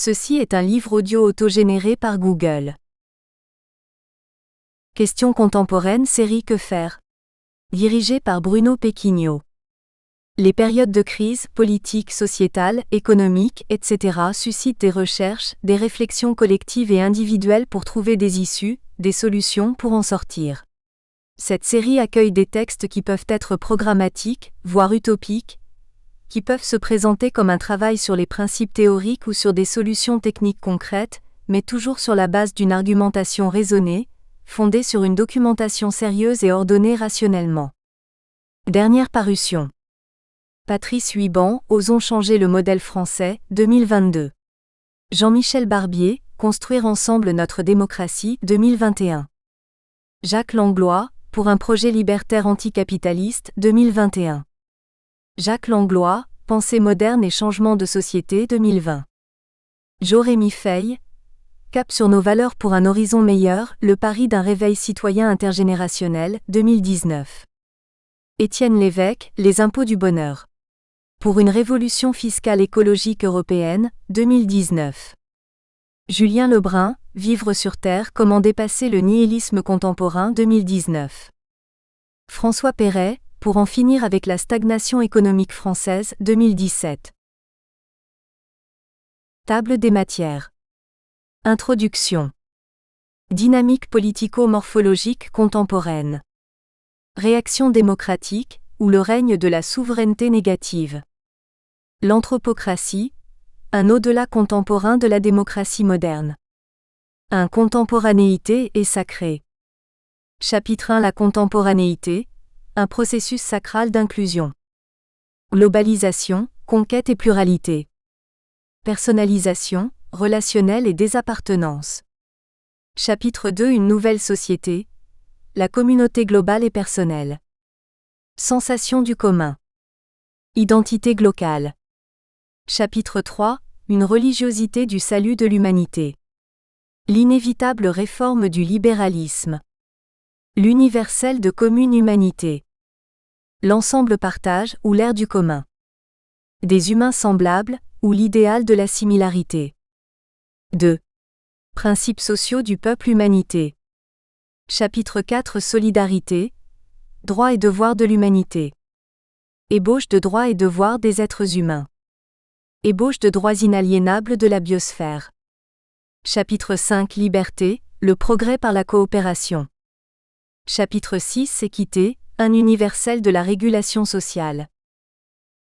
Ceci est un livre audio autogénéré par Google. Questions contemporaines série Que faire? Dirigé par Bruno Pequignot. Les périodes de crise, politique, sociétale, économique, etc. suscitent des recherches, des réflexions collectives et individuelles pour trouver des issues, des solutions pour en sortir. Cette série accueille des textes qui peuvent être programmatiques, voire utopiques, qui peuvent se présenter comme un travail sur les principes théoriques ou sur des solutions techniques concrètes, mais toujours sur la base d'une argumentation raisonnée, fondée sur une documentation sérieuse et ordonnée rationnellement. Dernière parution. Patrice Huiban, Osons changer le modèle français, 2022. Jean-Michel Barbier, Construire ensemble notre démocratie, 2021. Jacques Langlois, Pour un projet libertaire anticapitaliste, 2021. Jacques Langlois, Pensée moderne et changement de société, 2020. Jo-Rémy Feil, Cap sur nos valeurs pour un horizon meilleur, le pari d'un réveil citoyen intergénérationnel, 2019. Étienne Lévesque, Les impôts du bonheur. Pour une révolution fiscale écologique européenne, 2019. Julien Lebrun, Vivre sur Terre, comment dépasser le nihilisme contemporain, 2019. François Perret, Pour en finir avec la stagnation économique française, 2017. Table des matières. Introduction. Dynamique politico-morphologique contemporaine. Réaction démocratique, ou le règne de la souveraineté négative. L'anthropocratie, un au-delà contemporain de la démocratie moderne. Un contemporanéité et sacrée. Chapitre 1 La contemporanéité, un processus sacral d'inclusion. Globalisation, conquête et pluralité. Personnalisation, relationnelle et désappartenance. Chapitre 2 Une nouvelle société, la communauté globale et personnelle. Sensation du commun. Identité locale. Chapitre 3 Une religiosité du salut de l'humanité. L'inévitable réforme du libéralisme. L'universel de commune humanité. L'ensemble partage ou l'ère du commun. Des humains semblables, ou l'idéal de la similarité. 2. Principes sociaux du peuple humanité. Chapitre 4 Solidarité, droits et devoirs de l'humanité. Ébauche de droits et devoirs des êtres humains. Ébauche de droits inaliénables de la biosphère. Chapitre 5 Liberté, le progrès par la coopération. Chapitre 6 Équité, un universel de la régulation sociale.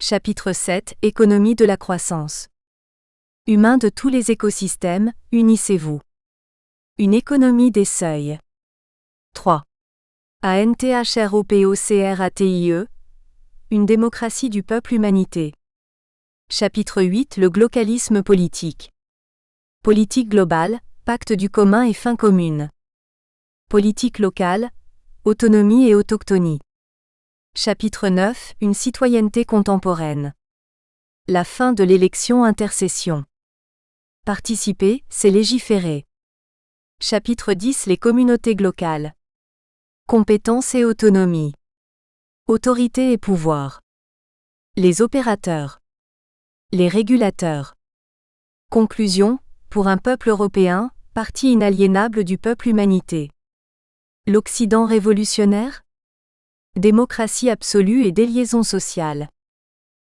Chapitre 7 Économie de la croissance. Humains de tous les écosystèmes, unissez-vous. Une économie des seuils. 3. ANTHROPOCRATIE, une démocratie du peuple humanité. Chapitre 8 Le glocalisme politique. Politique globale, pacte du commun et fin commune. Politique locale, autonomie et autochtonie. Chapitre 9 Une citoyenneté contemporaine. La fin de l'élection intercession. Participer, c'est légiférer. Chapitre 10 Les communautés locales. Compétences et autonomie. Autorité et pouvoir. Les opérateurs. Les régulateurs. Conclusion, pour un peuple européen, partie inaliénable du peuple humanité. L'Occident révolutionnaire? Démocratie absolue et déliaison sociale.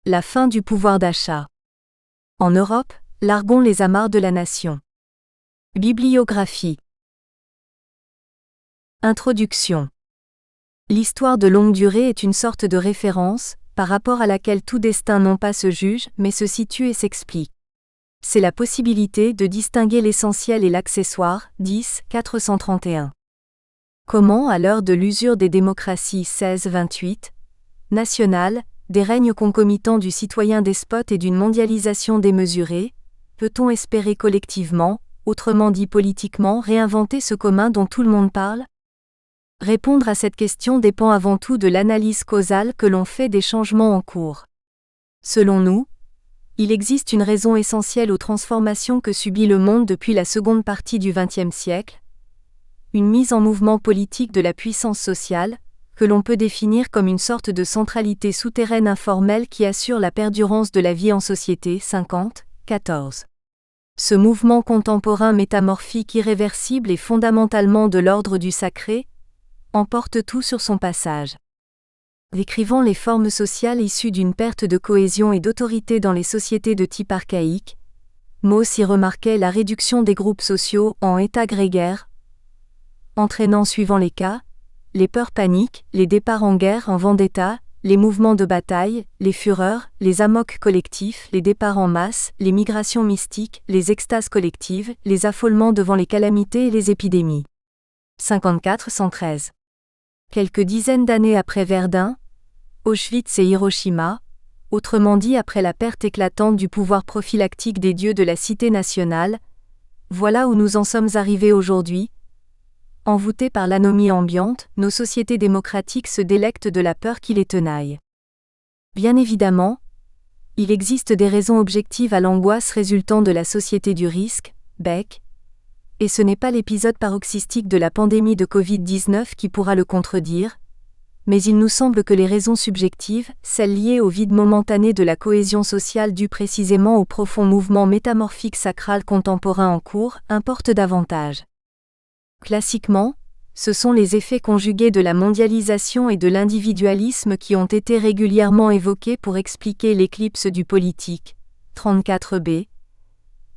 La fin du pouvoir d'achat. En Europe, largons les amarres de la nation. Bibliographie. Introduction. L'histoire de longue durée est une sorte de référence, par rapport à laquelle tout destin non pas se juge, mais se situe et s'explique. C'est la possibilité de distinguer l'essentiel et l'accessoire, 10, 431. Comment, à l'heure de l'usure des démocraties 16-28, nationales, des règnes concomitants du citoyen despote et d'une mondialisation démesurée, peut-on espérer collectivement, autrement dit politiquement, réinventer ce commun dont tout le monde parle? Répondre à cette question dépend avant tout de l'analyse causale que l'on fait des changements en cours. Selon nous, il existe une raison essentielle aux transformations que subit le monde depuis la seconde partie du XXe siècle, une mise en mouvement politique de la puissance sociale, que l'on peut définir comme une sorte de centralité souterraine informelle qui assure la perdurance de la vie en société. 50, 14. Ce mouvement contemporain métamorphique irréversible et fondamentalement de l'ordre du sacré, emporte tout sur son passage. Décrivant les formes sociales issues d'une perte de cohésion et d'autorité dans les sociétés de type archaïque, Mauss y remarquait la réduction des groupes sociaux en états grégaires, entraînant suivant les cas, les peurs paniques, les départs en guerre en vendetta, les mouvements de bataille, les fureurs, les amocs collectifs, les départs en masse, les migrations mystiques, les extases collectives, les affolements devant les calamités et les épidémies. 54-113. Quelques dizaines d'années après Verdun, Auschwitz et Hiroshima, autrement dit après la perte éclatante du pouvoir prophylactique des dieux de la cité nationale, voilà où nous en sommes arrivés aujourd'hui. Envoûtés par l'anomie ambiante, nos sociétés démocratiques se délectent de la peur qui les tenaille. Bien évidemment, il existe des raisons objectives à l'angoisse résultant de la société du risque, Beck, et ce n'est pas l'épisode paroxystique de la pandémie de Covid-19 qui pourra le contredire, mais il nous semble que les raisons subjectives, celles liées au vide momentané de la cohésion sociale due précisément au profond mouvement métamorphique sacral contemporain en cours, importent davantage. Classiquement, ce sont les effets conjugués de la mondialisation et de l'individualisme qui ont été régulièrement évoqués pour expliquer l'éclipse du politique, 34b,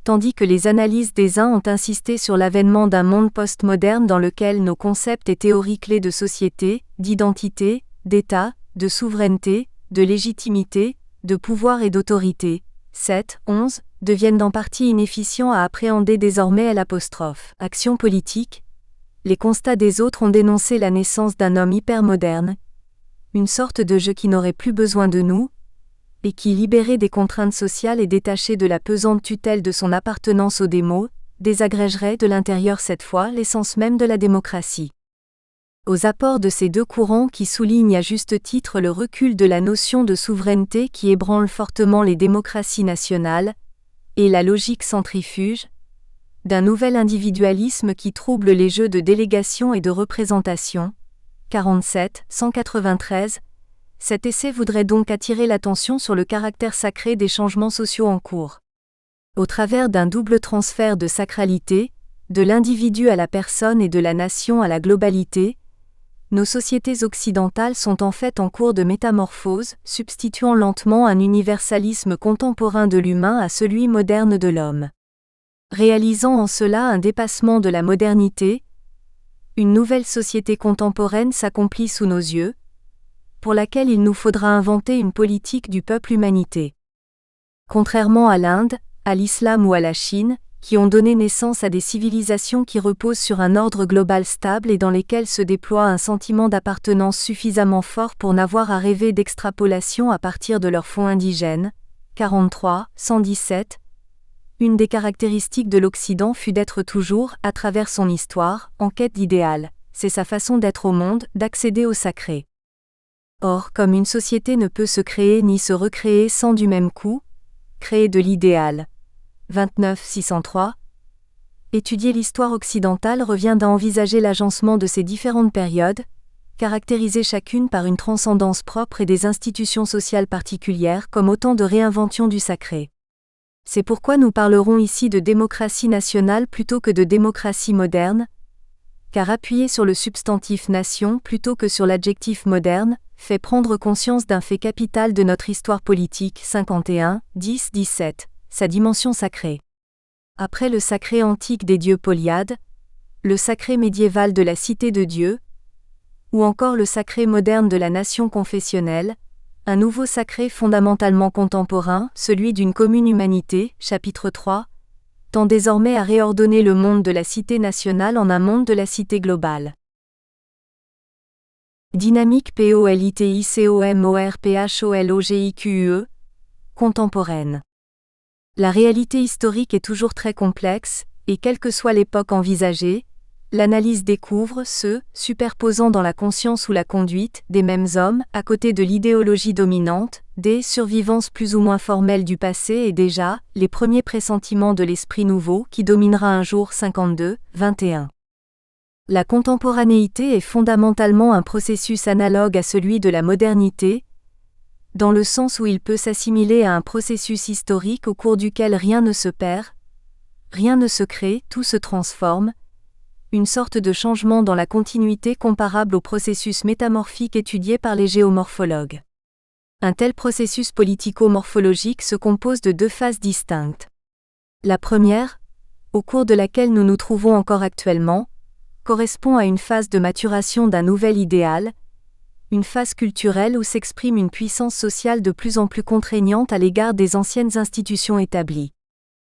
tandis que les analyses des uns ont insisté sur l'avènement d'un monde postmoderne dans lequel nos concepts et théories clés de société, d'identité, d'État, de souveraineté, de légitimité, de pouvoir et d'autorité, 7-11, deviennent en partie inefficients à appréhender désormais à l'apostrophe. Action politique. Les constats des autres ont dénoncé la naissance d'un homme hypermoderne, une sorte de jeu qui n'aurait plus besoin de nous, et qui, libéré des contraintes sociales et détaché de la pesante tutelle de son appartenance aux démos, désagrégerait de l'intérieur cette fois l'essence même de la démocratie. Aux apports de ces deux courants qui soulignent à juste titre le recul de la notion de souveraineté qui ébranle fortement les démocraties nationales, et la logique centrifuge, d'un nouvel individualisme qui trouble les jeux de délégation et de représentation, 47-193, cet essai voudrait donc attirer l'attention sur le caractère sacré des changements sociaux en cours. Au travers d'un double transfert de sacralité, de l'individu à la personne et de la nation à la globalité, nos sociétés occidentales sont en fait en cours de métamorphose, substituant lentement un universalisme contemporain de l'humain à celui moderne de l'homme. Réalisant en cela un dépassement de la modernité, une nouvelle société contemporaine s'accomplit sous nos yeux, pour laquelle il nous faudra inventer une politique du peuple humanité. Contrairement à l'Inde, à l'islam ou à la Chine, qui ont donné naissance à des civilisations qui reposent sur un ordre global stable et dans lesquelles se déploie un sentiment d'appartenance suffisamment fort pour n'avoir à rêver d'extrapolation à partir de leur fond indigène, 43-117, une des caractéristiques de l'Occident fut d'être toujours, à travers son histoire, en quête d'idéal. C'est sa façon d'être au monde, d'accéder au sacré. Or, comme une société ne peut se créer ni se recréer sans du même coup, créer de l'idéal. 29-603. Étudier l'histoire occidentale revient à envisager l'agencement de ces différentes périodes, caractérisées chacune par une transcendance propre et des institutions sociales particulières comme autant de réinventions du sacré. C'est pourquoi nous parlerons ici de démocratie nationale plutôt que de démocratie moderne, car appuyer sur le substantif nation plutôt que sur l'adjectif moderne, fait prendre conscience d'un fait capital de notre histoire politique 51-10-17, sa dimension sacrée. Après le sacré antique des dieux polyades, le sacré médiéval de la cité de Dieu, ou encore le sacré moderne de la nation confessionnelle, un nouveau sacré fondamentalement contemporain, celui d'une commune humanité, chapitre 3, tend désormais à réordonner le monde de la cité nationale en un monde de la cité globale. Dynamique politicomorphologique, contemporaine. La réalité historique est toujours très complexe, et quelle que soit l'époque envisagée, l'analyse découvre ceux, superposant dans la conscience ou la conduite, des mêmes hommes, à côté de l'idéologie dominante, des survivances plus ou moins formelles du passé et déjà, les premiers pressentiments de l'esprit nouveau qui dominera un jour 52-21. La contemporanéité est fondamentalement un processus analogue à celui de la modernité, dans le sens où il peut s'assimiler à un processus historique au cours duquel rien ne se perd, Rien ne se crée, tout se transforme, une sorte de changement dans la continuité comparable au processus métamorphique étudié par les géomorphologues. Un tel processus politico-morphologique se compose de deux phases distinctes. La première, au cours de laquelle nous nous trouvons encore actuellement, correspond à une phase de maturation d'un nouvel idéal, une phase culturelle où s'exprime une puissance sociale de plus en plus contraignante à l'égard des anciennes institutions établies.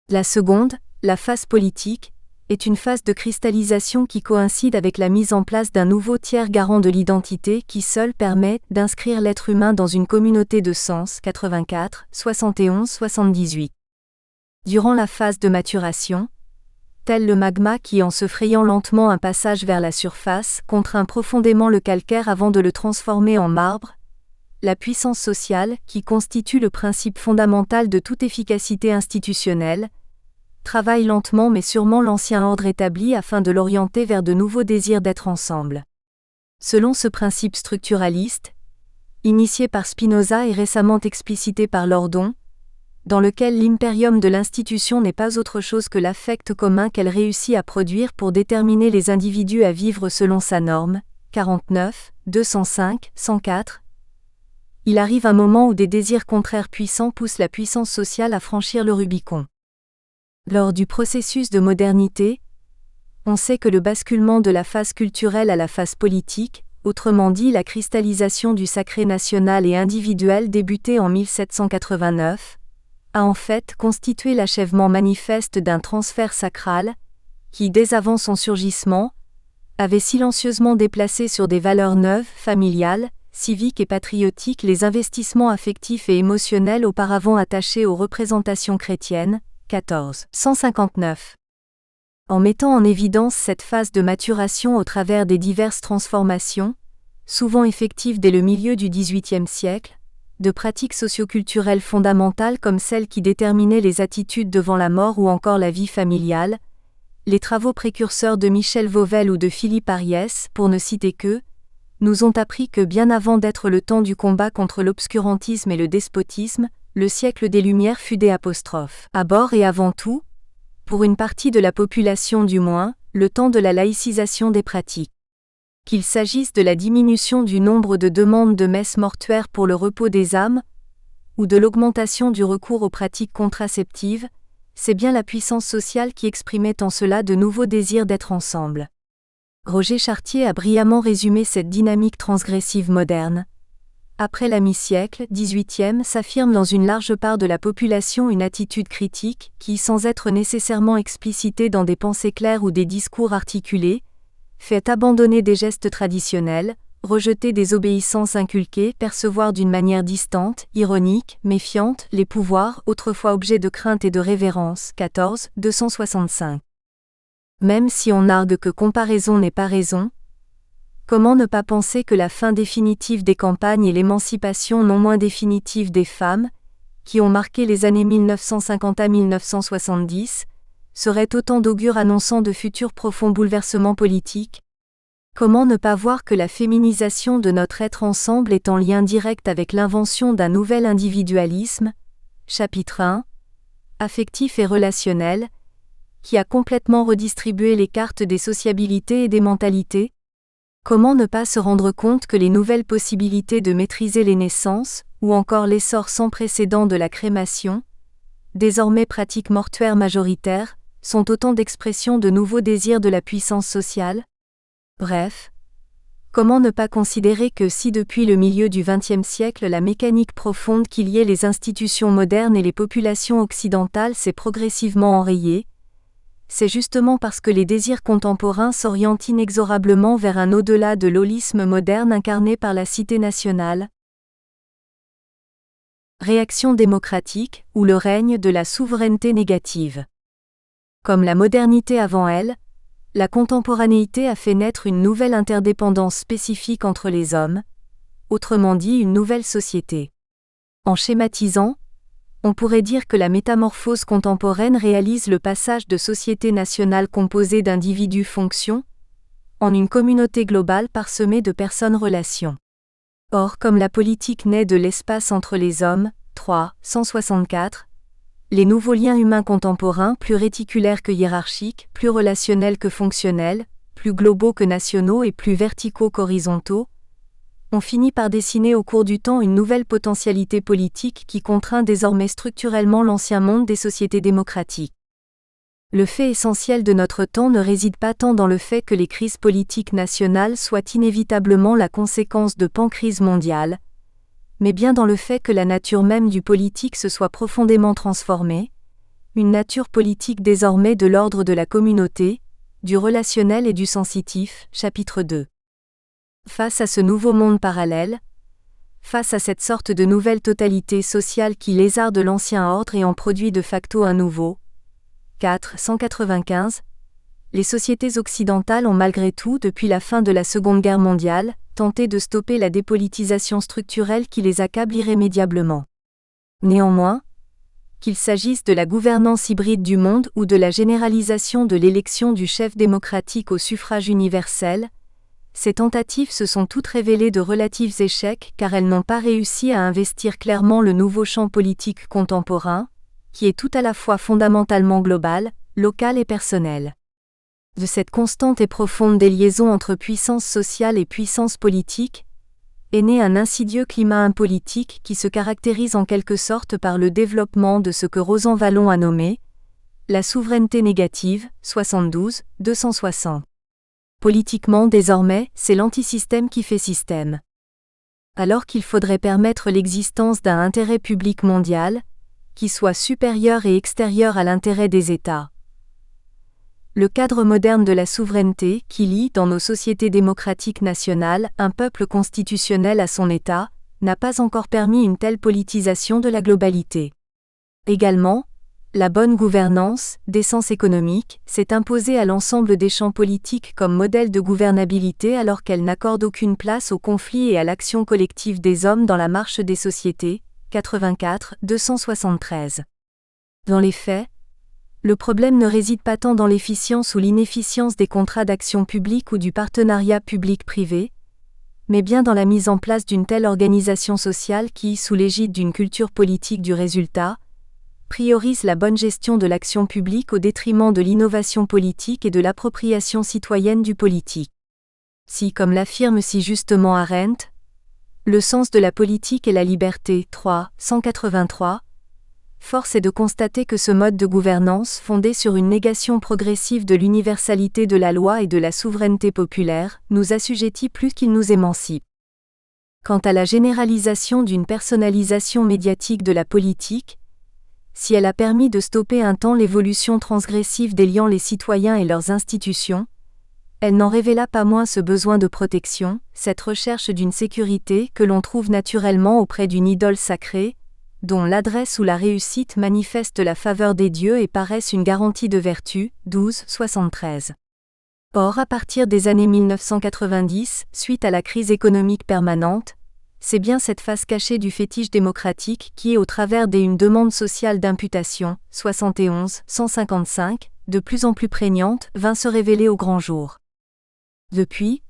La seconde, la phase politique, est une phase de cristallisation qui coïncide avec la mise en place d'un nouveau tiers garant de l'identité qui seul permet d'inscrire l'être humain dans une communauté de sens. 84, 71, 78. Durant la phase de maturation, tel le magma qui, en se frayant lentement un passage vers la surface, contraint profondément le calcaire avant de le transformer en marbre, la puissance sociale, qui constitue le principe fondamental de toute efficacité institutionnelle, travaille lentement mais sûrement l'ancien ordre établi afin de l'orienter vers de nouveaux désirs d'être ensemble. Selon ce principe structuraliste, initié par Spinoza et récemment explicité par Lordon, dans lequel l'impérium de l'institution n'est pas autre chose que l'affect commun qu'elle réussit à produire pour déterminer les individus à vivre selon sa norme, 49, 205, 104. Il arrive un moment où des désirs contraires puissants poussent la puissance sociale à franchir le Rubicon. Lors du processus de modernité, on sait que le basculement de la phase culturelle à la phase politique, autrement dit la cristallisation du sacré national et individuel débuté en 1789, a en fait constitué l'achèvement manifeste d'un transfert sacral, qui, dès avant son surgissement, avait silencieusement déplacé sur des valeurs neuves, familiales, civiques et patriotiques les investissements affectifs et émotionnels auparavant attachés aux représentations chrétiennes. 14, 159. En mettant en évidence cette phase de maturation au travers des diverses transformations, souvent effectives dès le milieu du XVIIIe siècle, de pratiques socioculturelles fondamentales comme celles qui déterminaient les attitudes devant la mort ou encore la vie familiale, les travaux précurseurs de Michel Vauvel ou de Philippe Ariès, pour ne citer qu'eux, nous ont appris que bien avant d'être le temps du combat contre l'obscurantisme et le despotisme, le siècle des Lumières fut des apostrophes. À bord et avant tout, pour une partie de la population du moins, le temps de la laïcisation des pratiques. Qu'il s'agisse de la diminution du nombre de demandes de messes mortuaires pour le repos des âmes, ou de l'augmentation du recours aux pratiques contraceptives, c'est bien la puissance sociale qui exprimait en cela de nouveaux désirs d'être ensemble. Roger Chartier a brillamment résumé cette dynamique transgressive moderne. Après la mi-siècle, 18e, s'affirme dans une large part de la population une attitude critique qui, sans être nécessairement explicitée dans des pensées claires ou des discours articulés, fait abandonner des gestes traditionnels, rejeter des obéissances inculquées, percevoir d'une manière distante, ironique, méfiante, les pouvoirs, autrefois objets de crainte et de révérence. 14, 265. Même si on argue que comparaison n'est pas raison, comment ne pas penser que la fin définitive des campagnes et l'émancipation non moins définitive des femmes, qui ont marqué les années 1950 à 1970, seraient autant d'augures annonçant de futurs profonds bouleversements politiques? Comment ne pas voir que la féminisation de notre être ensemble est en lien direct avec l'invention d'un nouvel individualisme, chapitre 1, affectif et relationnel, qui a complètement redistribué les cartes des sociabilités et des mentalités? Comment ne pas se rendre compte que les nouvelles possibilités de maîtriser les naissances, ou encore l'essor sans précédent de la crémation, désormais pratique mortuaire majoritaire, sont autant d'expressions de nouveaux désirs de la puissance sociale? Bref, comment ne pas considérer que si depuis le milieu du XXe siècle la mécanique profonde qui liait les institutions modernes et les populations occidentales s'est progressivement enrayée, c'est justement parce que les désirs contemporains s'orientent inexorablement vers un au-delà de l'holisme moderne incarné par la cité nationale. Réaction démocratique, ou le règne de la souveraineté négative. Comme la modernité avant elle, la contemporanéité a fait naître une nouvelle interdépendance spécifique entre les hommes, autrement dit une nouvelle société. En schématisant, on pourrait dire que la métamorphose contemporaine réalise le passage de société nationale composée d'individus-fonctions en une communauté globale parsemée de personnes-relations. Or, comme la politique naît de l'espace entre les hommes, 3, 164, Les nouveaux liens humains contemporains, plus réticulaires que hiérarchiques, plus relationnels que fonctionnels, plus globaux que nationaux et plus verticaux qu'horizontaux, ont fini par dessiner au cours du temps une nouvelle potentialité politique qui contraint désormais structurellement l'ancien monde des sociétés démocratiques. Le fait essentiel de notre temps ne réside pas tant dans le fait que les crises politiques nationales soient inévitablement la conséquence de pancrises mondiales, mais bien dans le fait que la nature même du politique se soit profondément transformée, une nature politique désormais de l'ordre de la communauté, du relationnel et du sensitif, chapitre 2. Face à ce nouveau monde parallèle, face à cette sorte de nouvelle totalité sociale qui lézarde l'ancien ordre et en produit de facto un nouveau, 195, les sociétés occidentales ont malgré tout, depuis la fin de la Seconde Guerre mondiale, tenté de stopper la dépolitisation structurelle qui les accable irrémédiablement. Néanmoins, qu'il s'agisse de la gouvernance hybride du monde ou de la généralisation de l'élection du chef démocratique au suffrage universel, ces tentatives se sont toutes révélées de relatifs échecs car elles n'ont pas réussi à investir clairement le nouveau champ politique contemporain, qui est tout à la fois fondamentalement global, local et personnel. De cette constante et profonde déliaison entre puissance sociale et puissance politique, est né un insidieux climat impolitique qui se caractérise en quelque sorte par le développement de ce que Rosan Vallon a nommé la souveraineté négative, 72, 260. Politiquement, désormais, c'est l'antisystème qui fait système. Alors qu'il faudrait permettre l'existence d'un intérêt public mondial, qui soit supérieur et extérieur à l'intérêt des États. Le cadre moderne de la souveraineté, qui lie, dans nos sociétés démocratiques nationales, un peuple constitutionnel à son État, n'a pas encore permis une telle politisation de la globalité. Également, la bonne gouvernance, d'essence économique, s'est imposée à l'ensemble des champs politiques comme modèle de gouvernabilité alors qu'elle n'accorde aucune place au conflit et à l'action collective des hommes dans la marche des sociétés, 84, 273. Dans les faits, le problème ne réside pas tant dans l'efficience ou l'inefficience des contrats d'action publique ou du partenariat public-privé, mais bien dans la mise en place d'une telle organisation sociale qui, sous l'égide d'une culture politique du résultat, priorise la bonne gestion de l'action publique au détriment de l'innovation politique et de l'appropriation citoyenne du politique. Si, comme l'affirme si justement Arendt, le sens de la politique est la liberté, 183, force est de constater que ce mode de gouvernance fondé sur une négation progressive de l'universalité de la loi et de la souveraineté populaire, nous assujettit plus qu'il nous émancipe. Quant à la généralisation d'une personnalisation médiatique de la politique, si elle a permis de stopper un temps l'évolution transgressive déliant les citoyens et leurs institutions, elle n'en révéla pas moins ce besoin de protection, cette recherche d'une sécurité que l'on trouve naturellement auprès d'une idole sacrée, dont l'adresse ou la réussite manifeste la faveur des dieux et paraissent une garantie de vertu, 12-73. Or, à partir des années 1990, suite à la crise économique permanente, c'est bien cette face cachée du fétiche démocratique qui, au travers d'une demande sociale d'imputation, 71-155, de plus en plus prégnante, vint se révéler au grand jour. Depuis,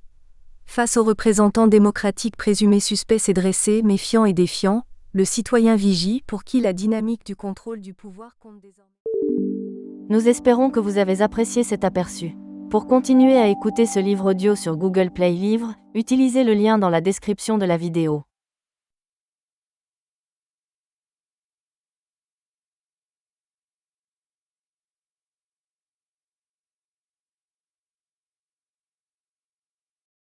face aux représentants démocratiques présumés suspects s'est dressé, méfiant et défiant, le citoyen vigie pour qui la dynamique du contrôle du pouvoir compte désormais. Nous espérons que vous avez apprécié cet aperçu. Pour continuer à écouter ce livre audio sur Google Play Livres, utilisez le lien dans la description de la vidéo.